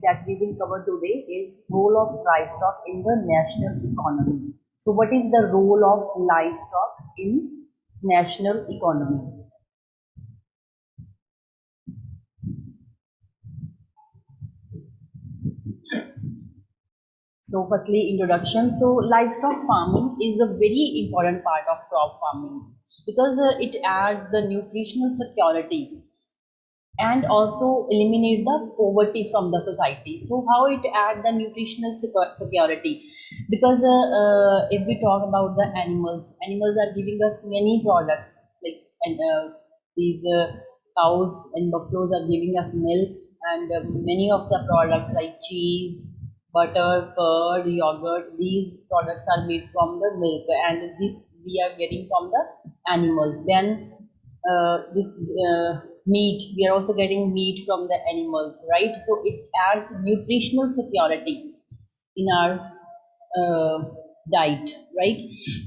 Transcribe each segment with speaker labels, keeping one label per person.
Speaker 1: that we will cover today is role of livestock in the national economy. So what is the role of livestock in national economy? So firstly, introduction. So livestock farming is a very important part of crop farming because it adds the nutritional security and also eliminate the poverty from the society. So how it add the nutritional security? Because if we talk about the animals are giving us many products like and these cows and buffaloes are giving us milk and many of the products like cheese, butter, curd, yogurt. These products are made from the milk, and this we are getting from the animals. Then this meat, we are also getting meat from the animals, right? So it adds nutritional security in our diet, right?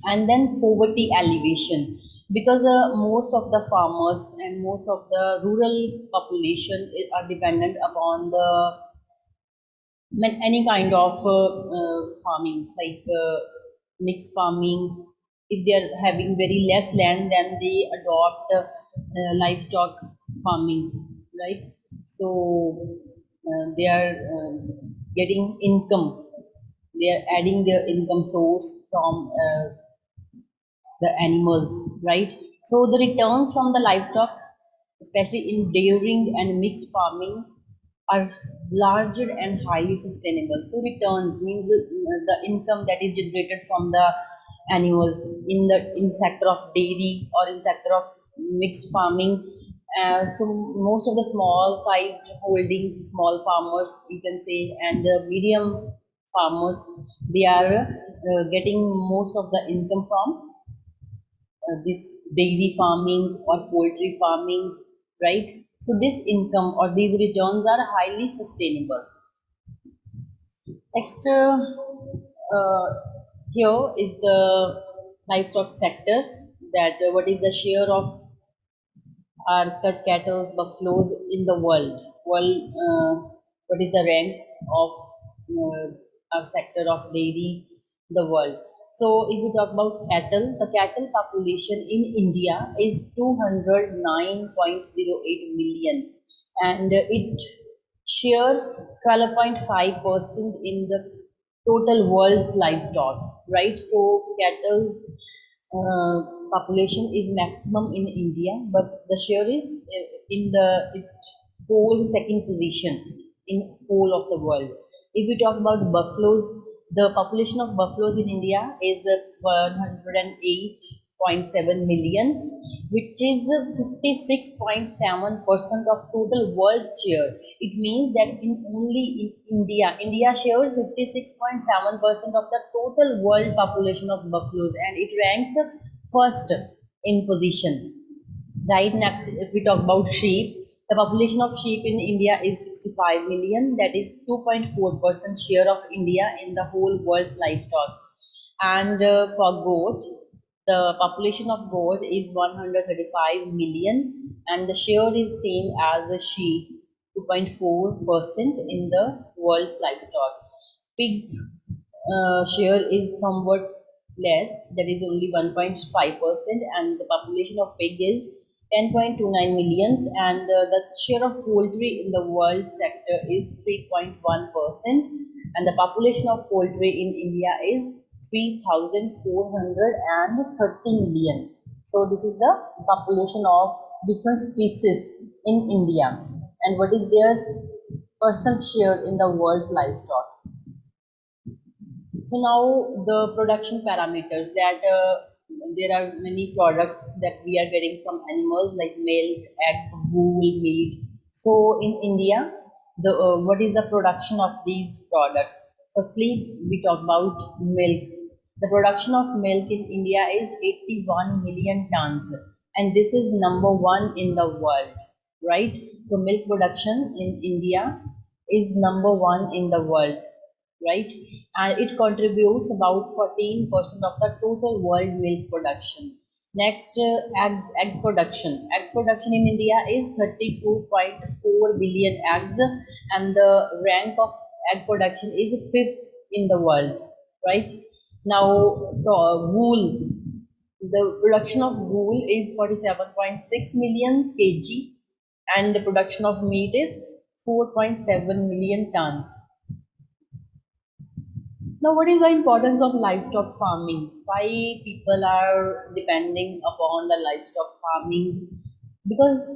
Speaker 1: And then poverty alleviation, because most of the farmers and most of the rural population are dependent upon the any kind of farming, like mixed farming. If they are having very less land, then they adopt livestock farming, right? So they are getting income, they are adding their income source from the animals, right? So the returns from the livestock, especially in dairying and mixed farming, are larger and highly sustainable. So returns means the income that is generated from the animals in sector of dairy or in sector of mixed farming. So most of the small sized holdings, small farmers, you can say, and the medium farmers, they are getting most of the income from this dairy farming or poultry farming, right? So this income or these returns are highly sustainable. Next, here is the livestock sector. That what is the share of our cattle, buffaloes in the world? Well, what is the rank of our sector of dairy in the world? So, if we talk about cattle, the cattle population in India is 209.08 million, and it share 12.5% in the total world's livestock, right? So, cattle population is maximum in India, but the share is in the it whole second position in whole of the world. If we talk about buffaloes, the population of buffaloes in India is 108.7 million, which is 56.7% of total world's share. It means that in only in India shares 56.7% of the total world population of buffaloes, and it ranks first in position. Right next, if we talk about sheep, the population of sheep in India is 65 million, that is 2.4% share of India in the whole world's livestock. And for goat, the population of goat is 135 million, and the share is same as the sheep, 2.4% in the world's livestock. Pig share is somewhat less, that is only 1.5%, and the population of pig is 10.29 millions, and the share of poultry in the world sector is 3.1%, and the population of poultry in India is 3,430 million. So this is the population of different species in India, and what is their percent share in the world's livestock. So now the production parameters, that there are many products that we are getting from animals like milk, egg, wool, meat. So in India, the what is the production of these products? Firstly, we talk about milk. The production of milk in India is 81 million tons, and this is number one in the world, right? So milk production in India is number one in the world, right? And it contributes about 14% of the total world milk production. Next, eggs production. Eggs production in India is 32.4 billion eggs, and the rank of egg production is fifth in the world. Right now, wool. The production of wool is 47.6 million kg, and the production of meat is 4.7 million tons. Now, what is the importance of livestock farming? Why people are depending upon the livestock farming? Because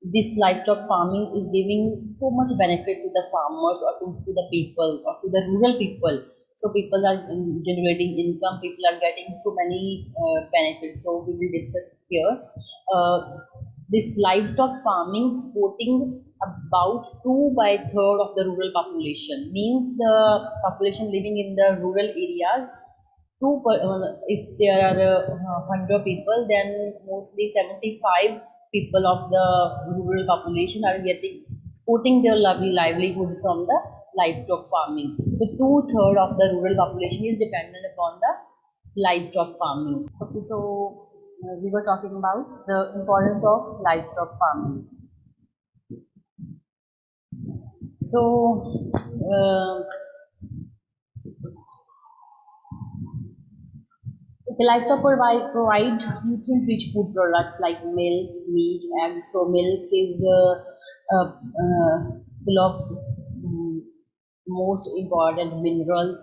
Speaker 1: this livestock farming is giving so much benefit to the farmers, or to the people, or to the rural people. So people are generating income, people are getting so many benefits. So we will discuss here. Uh, this livestock farming supporting about 2 by third of the rural population, means the population living in the rural areas, if there are 100 people, then mostly 75 people of the rural population are getting supporting their livelihood from the livestock farming. So two-third of the rural population is dependent upon the livestock farming. Okay, so we were talking about the importance of livestock farming. So the livestock provide nutrient-rich food products like milk, meat, eggs. So milk is full of most important minerals.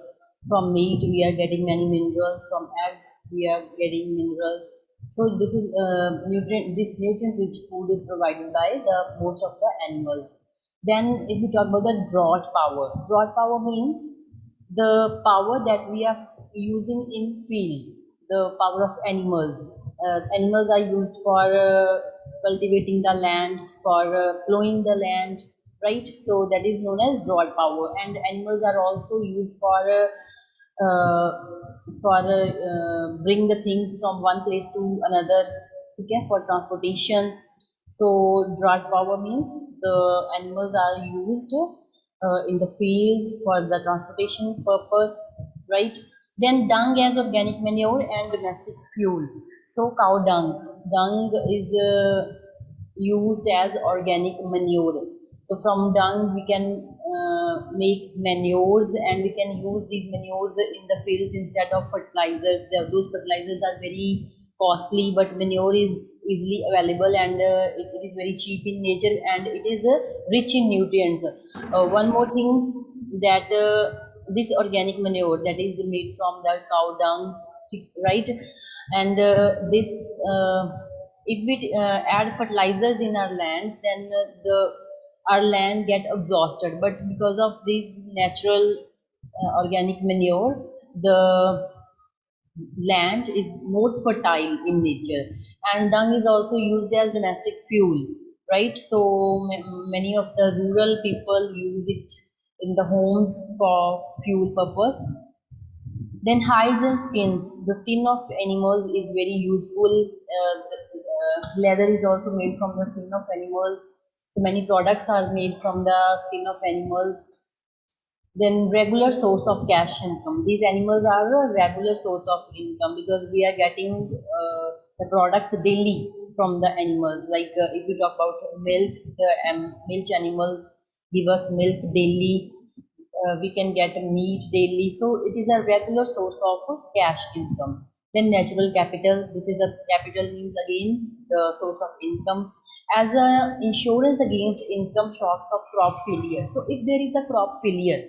Speaker 1: From meat, we are getting many minerals. From egg, we are getting minerals. So this is nutrient. This nutrient-rich food is provided by the most of the animals. Then, if we talk about the drought power means the power that we are using in field, the power of animals. Animals are used for cultivating the land, for plowing the land, right? So that is known as drought power. And animals are also used uh, bring the things from one place to another, okay, for transportation. So drought power means the animals are used in the fields for the transportation purpose, right? Then dung as organic manure and domestic fuel. So cow dung is used as organic manure. So from dung we can make manures, and we can use these manures in the fields instead of fertilizers. Those fertilizers are very costly, but manure is easily available, and it is very cheap in nature, and it is rich in nutrients. One more thing, that this organic manure that is made from the cow dung, right? And this if we add fertilizers in our land, then the our land get exhausted. But because of this natural organic manure, the land is more fertile in nature. And dung is also used as domestic fuel, right? So many of the rural people use it in the homes for fuel purpose. Then hides and skins. The skin of animals is very useful. Leather is also made from the skin of animals. So many products are made from the skin of animals. Then regular source of cash income. These animals are a regular source of income, because we are getting the products daily from the animals. Like if we talk about milk, the milk animals give us milk daily. We can get meat daily. So it is a regular source of cash income. Then natural capital. This is a capital means again the source of income, as a insurance against income shocks of crop failure. So if there is a crop failure,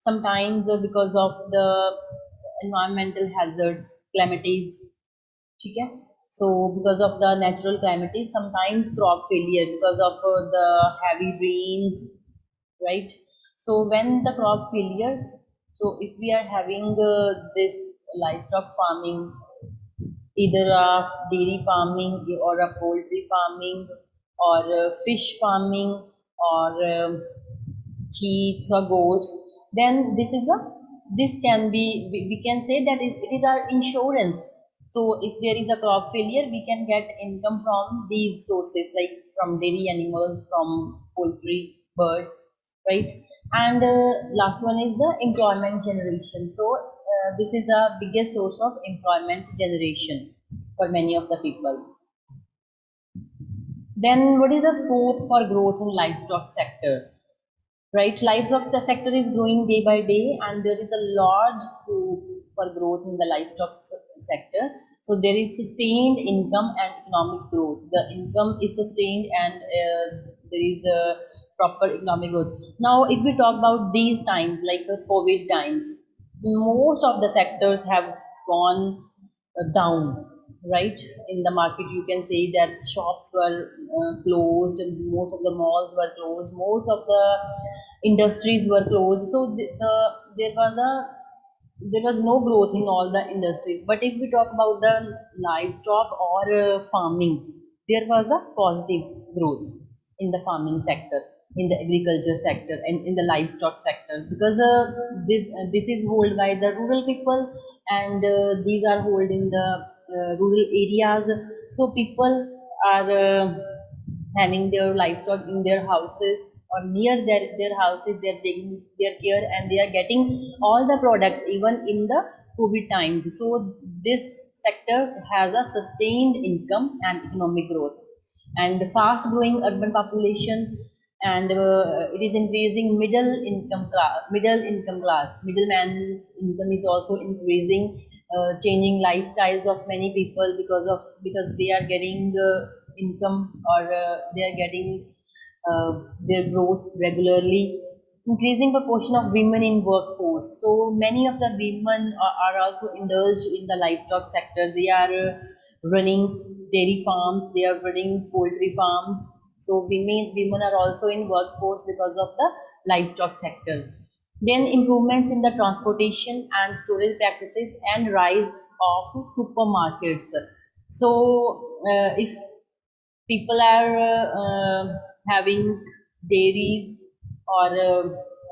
Speaker 1: sometimes because of the environmental hazards, calamities, okay? So because of the natural calamities, sometimes crop failure because of the heavy rains, right? So when the crop failure, so if we are having this livestock farming, either a dairy farming or a poultry farming, or fish farming, or sheep or goats, then this can be, we can say that it is our insurance. So if there is a crop failure, we can get income from these sources, like from dairy animals, from poultry, birds, right? And last one is the employment generation. So this is a biggest source of employment generation. for many of the people. Then what is the scope for growth in livestock sector? Right, livestock the sector is growing day by day, and there is a large scope for growth in the livestock sector. So there is sustained income and economic growth. The income is sustained, and there is a proper economic growth. Now, if we talk about these times, like the COVID times, most of the sectors have gone down, right? In the market, you can say that shops were closed, and most of the malls were closed, most of the industries were closed. So there was no growth in all the industries. But if we talk about the livestock or farming, there was a positive growth in the farming sector, in the agriculture sector, and in the livestock sector, because this is held by the rural people, and these are held in the rural areas. So people are having their livestock in their houses or near their houses. They are taking their care, and they are getting all the products even in the COVID times. So this sector has a sustained income and economic growth, and fast growing urban population, and it is increasing middleman's income is also increasing, changing lifestyles of many people because they are getting income, or they are getting their growth regularly. Increasing proportion of women in workforce. So many of the women are also indulged in the livestock sector. They are running dairy farms. They are running poultry farms. So women are also in workforce because of the livestock sector. Then improvements in the transportation and storage practices, and rise of supermarkets. So if people are having dairies or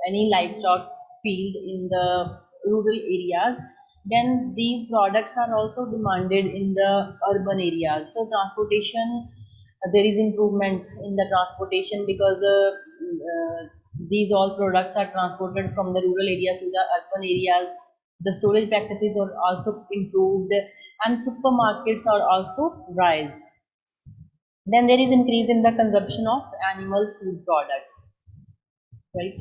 Speaker 1: any livestock field in the rural areas, then these products are also demanded in the urban areas. So transportation, there is improvement in the transportation, because these all products are transported from the rural areas to the urban areas. The storage practices are also improved, and supermarkets are also rise. Then there is increase in the consumption of animal food products, right?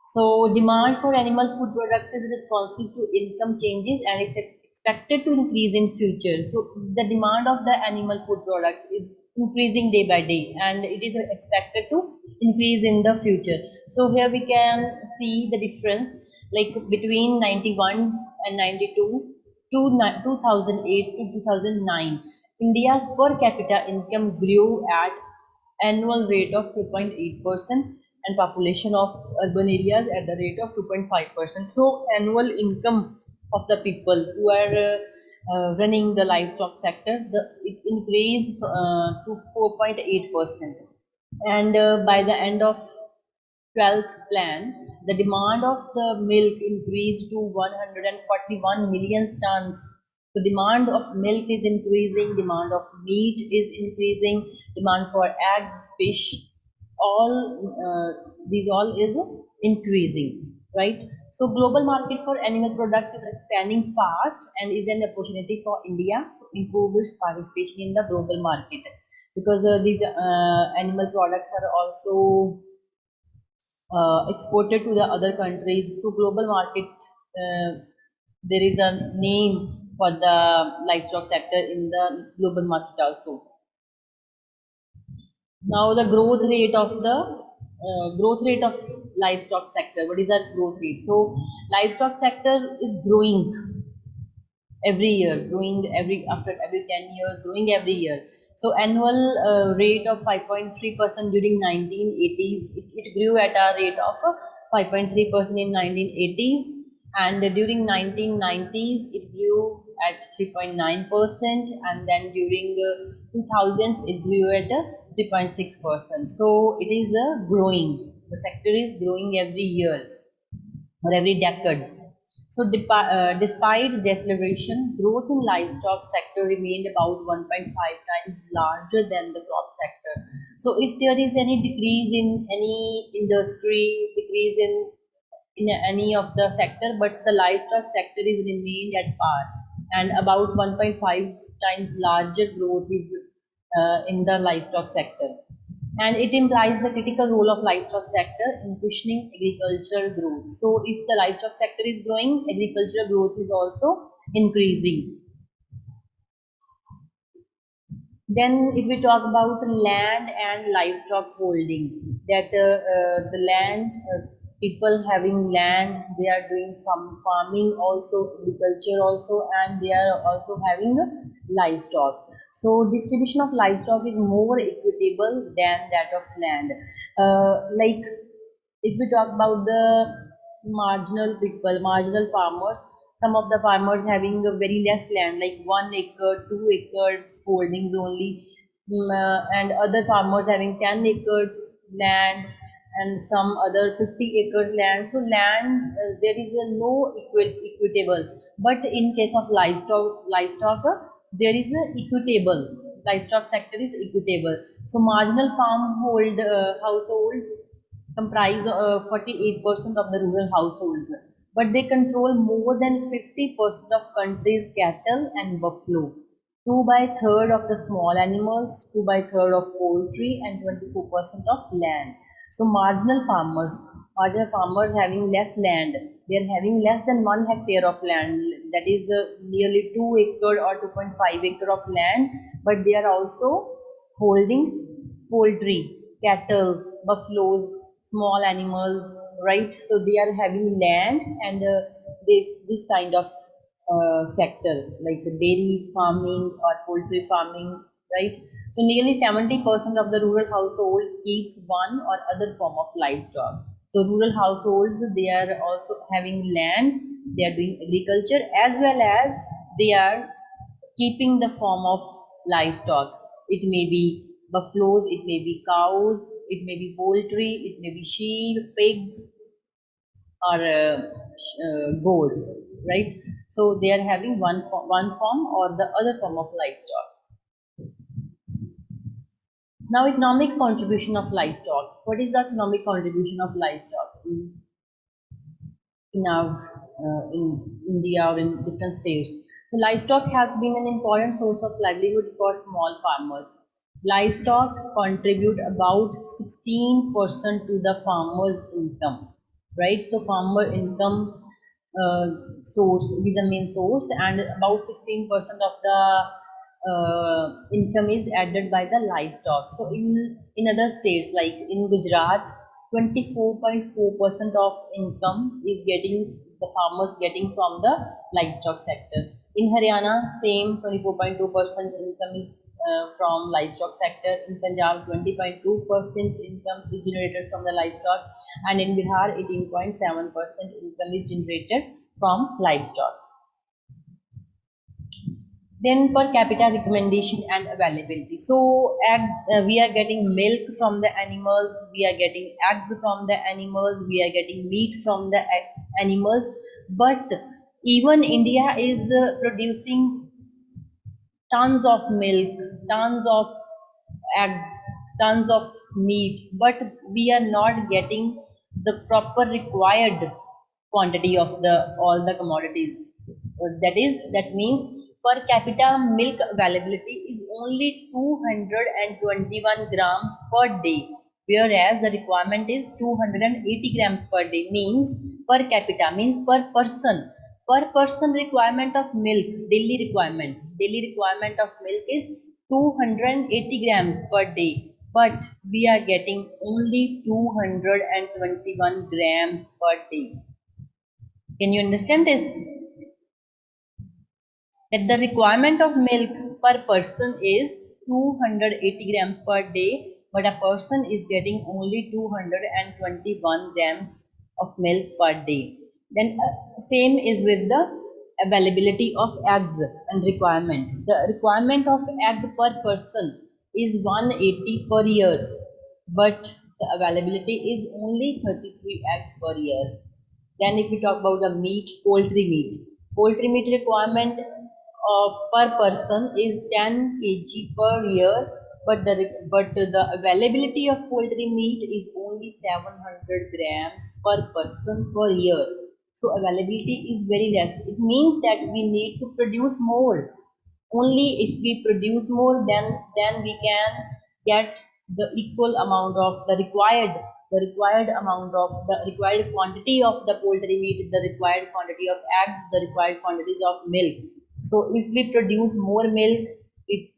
Speaker 1: So demand for animal food products is responsive to income changes, and it's expected to increase in future. So the demand of the animal food products is increasing day by day, and it is expected to increase in the future. So here we can see the difference, like between 91 and 92 to 2008 to 2009. India's per capita income grew at annual rate of 4.8%, and population of urban areas at the rate of 2.5%. So annual income of the people who are running the livestock sector, it increased to 4.8%. And by the end of 12th plan, the demand of the milk increased to 141 million tons. The demand of milk is increasing, demand of meat is increasing, demand for eggs, fish, all these all is increasing, right? So global market for animal products is expanding fast, and is an opportunity for India to improve its participation in the global market, because these animal products are also exported to the other countries. So global market, there is a name for the livestock sector in the global market also. Now the growth rate of livestock sector. What is that growth rate? So livestock sector is growing every year, growing after every 10 years, growing every year. So annual rate of 5.3% during 1980s. It grew at a rate of 5.3% in 1980s, and during 1990s it grew at 3.9%, and then during 2000s it grew at 3.6%. So it is growing. The sector is growing every year or every decade. So despite deceleration, growth in livestock sector remained about 1.5 times larger than the crop sector. So if there is any decrease in any industry, decrease in any of the sector, but the livestock sector is remained at par, and about 1.5 times larger growth is in the livestock sector. And it implies the critical role of livestock sector in cushioning agricultural growth. So if the livestock sector is growing, agricultural growth is also increasing. Then, if we talk about land and livestock holding, that the land, people having land, they are doing farming also, agriculture also, and they are also having livestock. So, distribution of livestock is more equitable than that of land. Like if we talk about the marginal people, marginal farmers, some of the farmers having a very less land, like 1 acre, 2 acre holdings only, and other farmers having 10 acres land and some other 50 acres land. So land, there is a no equitable. But in case of livestock, there is a equitable. Livestock sector is equitable. So marginal farm hold households comprise 48% of the rural households, but they control more than 50% of country's cattle and buffalo, 2 by third of the small animals, 2 by third of poultry, and 24% of land. So marginal farmers having less land, they are having less than 1 hectare of land, that is nearly 2 acre or 2.5 acre of land, but they are also holding poultry, cattle, buffaloes, small animals, right? So they are having land and this kind of sector like the dairy farming or poultry farming, right? So nearly 70% of the rural household keeps one or other form of livestock. So rural households, they are also having land, they are doing agriculture as well as they are keeping the form of livestock. It may be buffaloes, it may be cows, it may be poultry, it may be sheep, pigs, or goats, right? So they are having one form or the other form of livestock. Now, economic contribution of livestock. What is the economic contribution of livestock in our in India or in different states? So, livestock has been an important source of livelihood for small farmers. Livestock contribute about 16% to the farmer's income, right? So, farmer income source is the main source, and about 16% of the income is added by the livestock. So in other states like in Gujarat, 24.4% of income is getting the farmers getting from the livestock sector. In Haryana, same 24.2% income is from livestock sector. In Punjab, 20.2% income is generated from the livestock, and in Bihar, 18.7% income is generated from livestock. Then per capita recommendation and availability. So we are getting milk from the animals, we are getting eggs from the animals, we are getting meat from the animals, but even India is producing tons of milk, tons of eggs, tons of meat, but we are not getting the proper required quantity of the all the commodities. That means per capita milk availability is only 221 grams per day, whereas the requirement is 280 grams per day. Means per capita means per person requirement of milk, daily requirement of milk is 280 grams per day, but we are getting only 221 grams per day. Can you understand this? That the requirement of milk per person is 280 grams per day, but a person is getting only 221 grams of milk per day. Then same is with the availability of eggs and requirement. The requirement of egg per person is 180 per year, but the availability is only 33 eggs per year. Then if we talk about the meat, poultry meat requirement per person is 10 kg per year, but the availability of poultry meat is only 700 grams per person per year. So availability is very less. It means that we need to produce more. Only if we produce more, then we can get the equal amount of the required amount of the required quantity of the poultry meat, the required quantity of eggs, the required quantities of milk. So if we produce more milk, it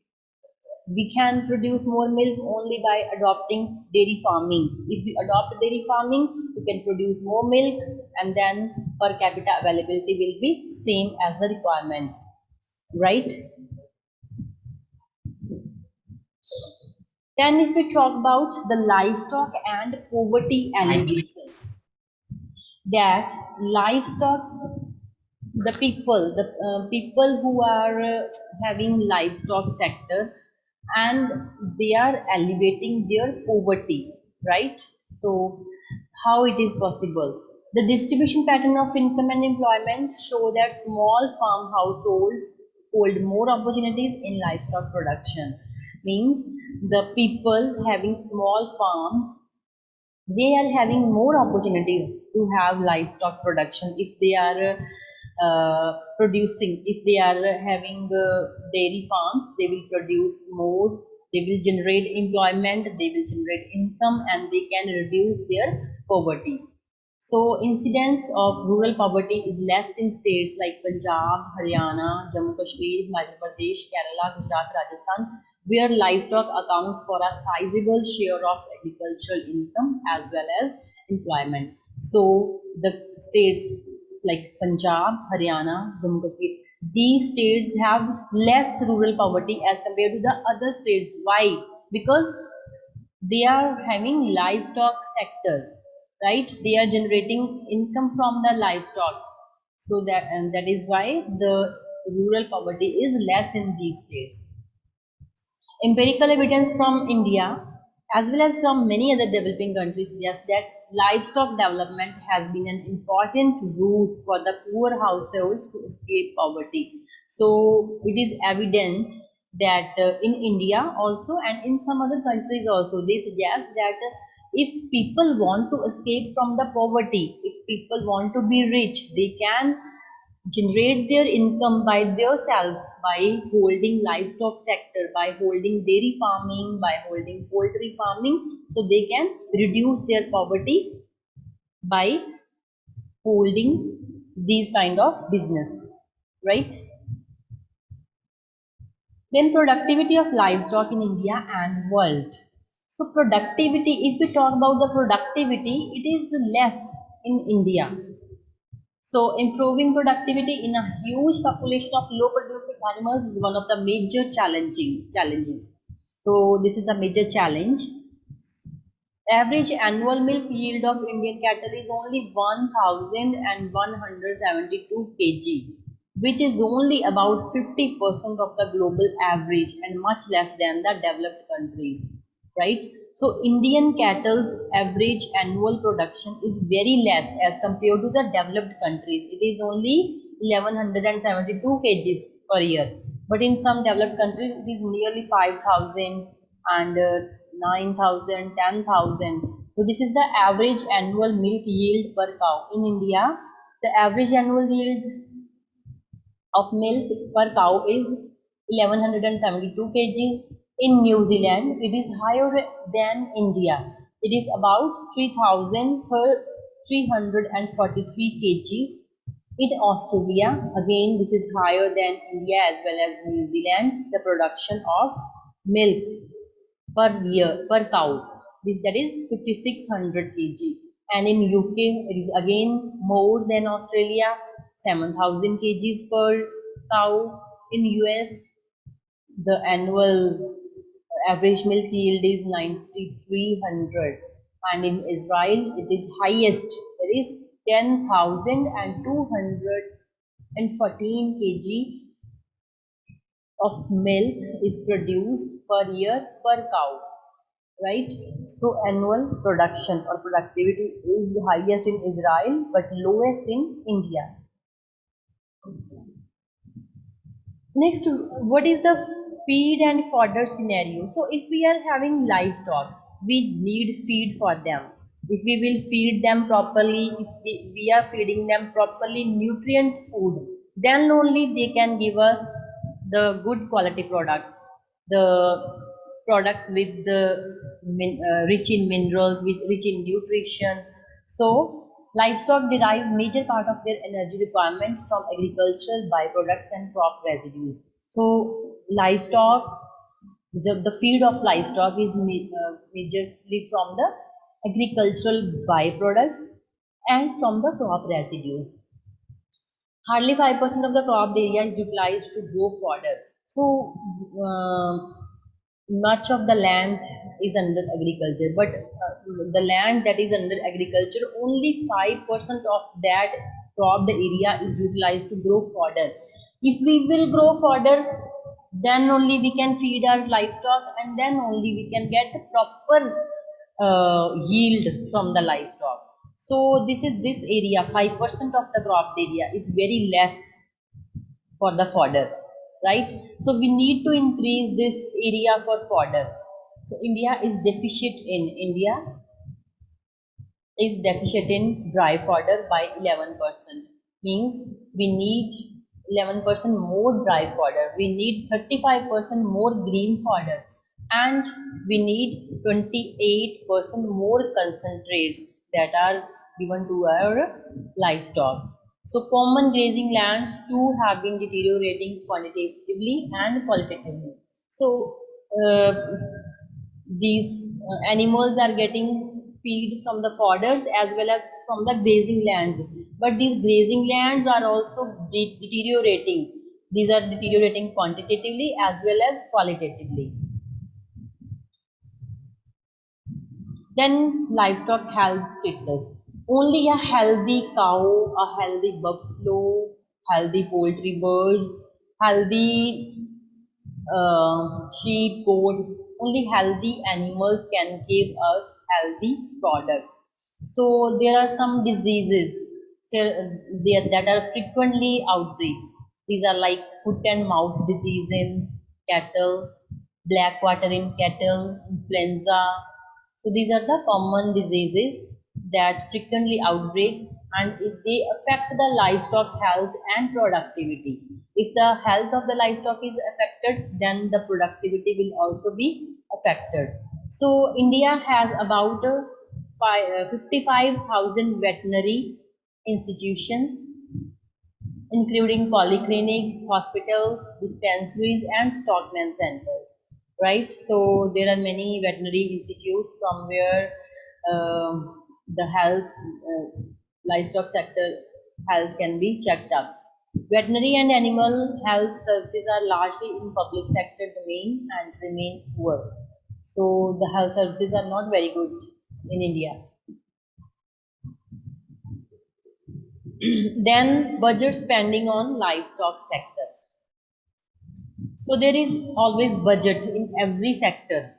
Speaker 1: we can produce more milk only by adopting dairy farming. If we adopt dairy farming, we can produce more milk, and then per capita availability will be same as the requirement, right? Then if we talk about the livestock and poverty alleviation, that livestock, the people who are having livestock sector, and they are elevating their poverty, right? So how it is possible? The distribution pattern of income and employment show that small farm households hold more opportunities in livestock production. Means the people having small farms, they are having more opportunities to have livestock production. If they are producing, if they are having dairy farms, they will produce more, they will generate employment, they will generate income, and they can reduce their poverty. So incidence of rural poverty is less in states like Punjab, Haryana, Jammu Kashmir, Madhya Pradesh, Kerala, Gujarat, Rajasthan, where livestock accounts for a sizable share of agricultural income as well as employment. So the states like Punjab, Haryana, Jammu Kashmir, these states have less rural poverty as compared to the other states. Why? Because they are having livestock sector, right? They are generating income from the livestock. So that is why the rural poverty is less in these states. Empirical evidence from India as well as from many other developing countries suggests that livestock development has been an important route for the poor households to escape poverty. So it is evident that in India also and in some other countries also, they suggest that if people want to escape from the poverty, if people want to be rich, they can generate their income by themselves by holding livestock sector, by holding dairy farming, by holding poultry farming. So they can reduce their poverty by holding these kind of business, right? Then productivity of livestock in India and world. So productivity, if we talk about the productivity, it is less in India. So improving productivity in a huge population of low producing animals is one of the major challenging challenges. So this is a major challenge. Average annual milk yield of Indian cattle is only 1,172 kg, which is only about 50% of the global average and much less than the developed countries, right? So Indian cattle's average annual production is very less as compared to the developed countries. It is only 1172 kgs per year, but in some developed countries it is nearly 5,000 and 9,000, 10,000. So this is the average annual milk yield per cow. In India, the average annual yield of milk per cow is 1172 kgs. In New Zealand, it is higher than India. It is about 3,343 kgs. In Australia, again, this is higher than India as well as New Zealand, the production of milk per year per cow, that is 5,600 kg. And in UK it is again more than Australia, 7,000 kgs per cow. In US the annual average milk yield is 9,300, and in Israel it is highest, that is 10,214 kg of milk is produced per year per cow, right? So annual production or productivity is highest in Israel but lowest in India. Next, what is the feed and fodder scenario? So if we are having livestock, we need feed for them. If we will feed them properly, if we are feeding them properly nutrient food, then only they can give us the good quality products, the products with the rich in minerals, with rich in nutrition. So livestock derive major part of their energy requirement from agricultural byproducts and crop residues. So livestock, the feed of livestock is majorly from the agricultural byproducts and from the crop residues. Hardly 5% of the cropped area is utilized to grow fodder. So, much of the land is under agriculture, but the land that is under agriculture, only 5% of that cropped area is utilized to grow fodder. If we will grow fodder, then only we can feed our livestock, and then only we can get the proper yield from the livestock. So this area, 5% of the cropped area is very less for the fodder, right? So we need to increase this area for fodder. So India is deficient in dry fodder by 11%. Means we need 11% more dry fodder. We need 35% more green fodder, and we need 28% more concentrates that are given to our livestock. So common grazing lands too have been deteriorating quantitatively and qualitatively. So uh, these animals are getting feed from the fodders as well as from the grazing lands, but these grazing lands are also deteriorating. These are deteriorating quantitatively as well as qualitatively. Then livestock health status. Only a healthy cow, a healthy buffalo, healthy poultry birds, healthy sheep, goat, only healthy animals can give us healthy products. So there are some diseases that are frequently outbreaks. These are like foot and mouth disease in cattle, black water in cattle, influenza. So these are the common diseases that frequently outbreaks, and if they affect the livestock health and productivity. If the health of the livestock is affected, then the productivity will also be affected. So India has about 55,000 veterinary institutions, including polyclinics, hospitals, dispensaries, and stockman centers. Right? So there are many veterinary institutes from where the health, livestock sector health can be checked up. Veterinary and animal health services are largely in public sector domain and remain poor. So the health services are not very good in India. Then budget spending on livestock sector. So there is always budget in every sector.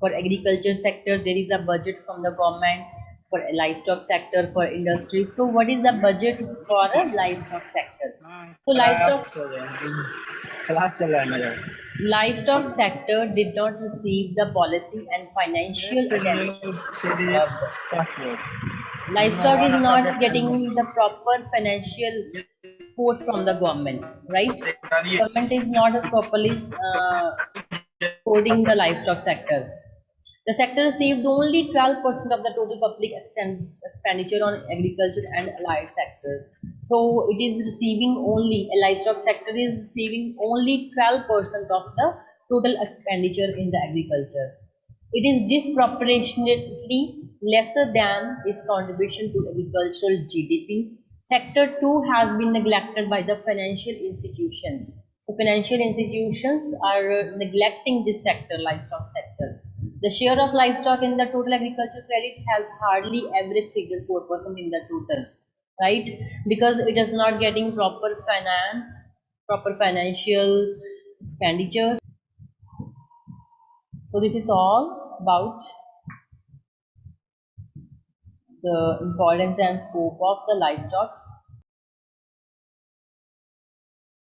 Speaker 1: For agriculture sector, there is a budget from the government. For a livestock sector, for industry. So what is the budget for a livestock sector? So
Speaker 2: class चल रहा है मेरा
Speaker 1: livestock sector did not receive the policy and financial attention. Livestock is not getting the proper financial support from the government, right? Government is not properly supporting the livestock sector. The sector received only 12% of the total public expenditure on agriculture and allied sectors. So it is receiving only, a livestock sector is receiving only 12% of the total expenditure in the agriculture. It is disproportionately lesser than its contribution to agricultural GDP. Sector 2 has been neglected by the financial institutions. So financial institutions are neglecting this sector, livestock sector. The share of livestock in the total agricultural credit has hardly ever exceeded 4% in the total, right? Because it is not getting proper finance, proper financial expenditures. So this is all about the importance and scope of the livestock